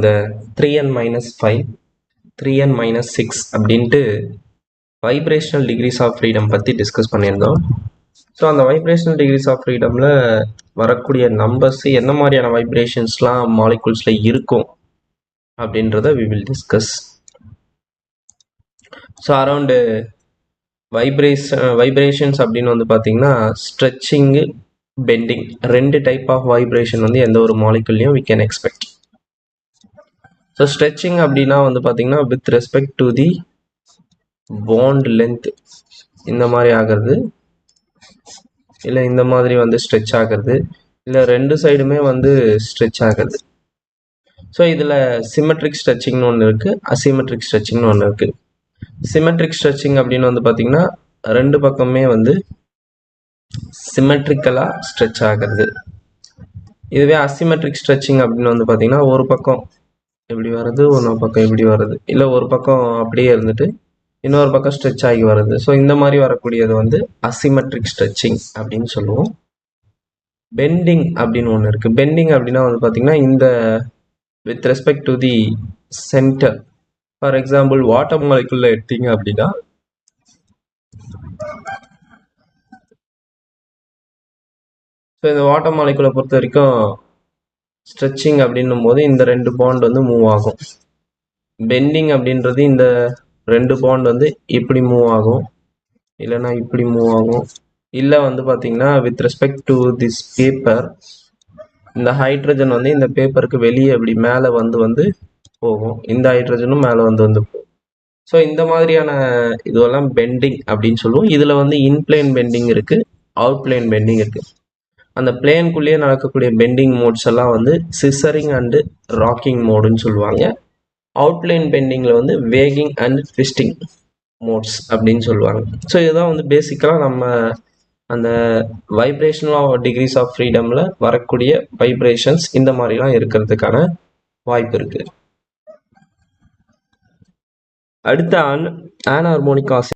அந்த 3n-5 3n-6 அப்படின்ட்டு vibrational decrease of freedom பற்றி டிஸ்கஸ் பண்ணியிருந்தோம். ஸோ அந்த வைப்ரேஷனல் டிகிரிஸ் ஆஃப் ஃப்ரீடமில் வரக்கூடிய நம்பர்ஸ் என்ன மாதிரியான வைப்ரேஷன்ஸ்லாம் மாலிகுல்ஸில் இருக்கும் அப்படின்றத we will discuss. So around vibrations அப்படின்னு வந்து பார்த்தீங்கன்னா ஸ்ட்ரெச்சிங்கு, பெண்டிங், ரெண்டு டைப் ஆஃப் வைப்ரேஷன் வந்து எந்த ஒரு மாலிகுல்லையும் we can expect. So stretching அப்படின்னா வந்து பார்த்தீங்கன்னா with respect to the bond length இந்த மாதிரி ஆகிறது, இல்லை இந்த மாதிரி வந்து ஸ்ட்ரெச் ஆகிறது, இல்லை ரெண்டு சைடுமே வந்து ஸ்ட்ரெச் ஆகிறது. ஸோ இதில் சிமெட்ரிக் ஸ்ட்ரெச்சிங்னு ஒன்று இருக்குது, அசிமெட்ரிக் ஸ்ட்ரெச்சிங்னு ஒன்று இருக்குது. சிமெட்ரிக் ஸ்ட்ரெச்சிங் அப்படின்னு வந்து பார்த்தீங்கன்னா ரெண்டு பக்கமே வந்து சிமெட்ரிக்கலாக ஸ்ட்ரெச் ஆகிறது. இதுவே அசிமெட்ரிக் ஸ்ட்ரெச்சிங் அப்படின்னு வந்து பார்த்தீங்கன்னா ஒரு பக்கம் இப்படி வர்றது, இன்னொரு பக்கம் இப்படி வர்றது, இல்லை ஒரு பக்கம் அப்படியே இருந்துட்டு இன்னொரு பக்கம் ஸ்ட்ரெச் ஆகி வருது. ஸோ இந்த மாதிரி வரக்கூடியது வந்து அசிமெட்ரிக் ஸ்ட்ரெச்சிங் அப்படின்னு சொல்லுவோம். பெண்டிங் அப்படின்னு ஒன்று இருக்குது. பெண்டிங் அப்படின்னா வந்து பார்த்தீங்கன்னா இந்த with respect to the centre. For example water மாலிகுல்ல எடுத்தீங்க அப்படின்னா ஸோ இந்த வாட்டர் மாலிகுலை பொறுத்த வரைக்கும் ஸ்ட்ரெச்சிங் அப்படின்னும் போது இந்த ரெண்டு பாண்ட் வந்து மூவ் ஆகும். பெண்டிங் அப்படின்றது இந்த ரெண்டு பாண்ட் வந்து இப்படி மூவ் ஆகும், இல்லைன்னா இப்படி மூவ் ஆகும், இல்லை வந்து பார்த்தீங்கன்னா with respect to this paper இந்த ஹைட்ரஜன் வந்து இந்த பேப்பருக்கு வெளியே இப்படி மேலே வந்து போகும், இந்த ஹைட்ரஜனும் மேலே வந்து போகும். ஸோ இந்த மாதிரியான இதுவெல்லாம் பெண்டிங் அப்படின்னு சொல்லுவோம். இதில் வந்து இன்பிளேன் பெண்டிங் இருக்குது, அவுட் பிளேன் பெண்டிங் இருக்குது. அந்த பிளேனுக்குள்ளேயே நடக்கக்கூடிய பெண்டிங் மோட்ஸ் எல்லாம் வந்து சிசரிங் அண்டு ராக்கிங் மோடுன்னு சொல்லுவாங்க. அவுட்லைன் பெண்டிங்கில் வந்து வேகிங் அண்ட் ட்விஸ்டிங் மோட்ஸ் அப்படின்னு சொல்லுவாங்க. ஸோ இதுதான் வந்து பேசிக்கலாக நம்ம அந்த வைப்ரேஷனல் டிகிரிஸ் ஆஃப் ஃப்ரீடமில் வரக்கூடிய வைப்ரேஷன்ஸ் இந்த மாதிரிலாம் இருக்கிறதுக்கான வாய்ப்பு இருக்குது. அடுத்த ஆன்ஹார்மோனிக்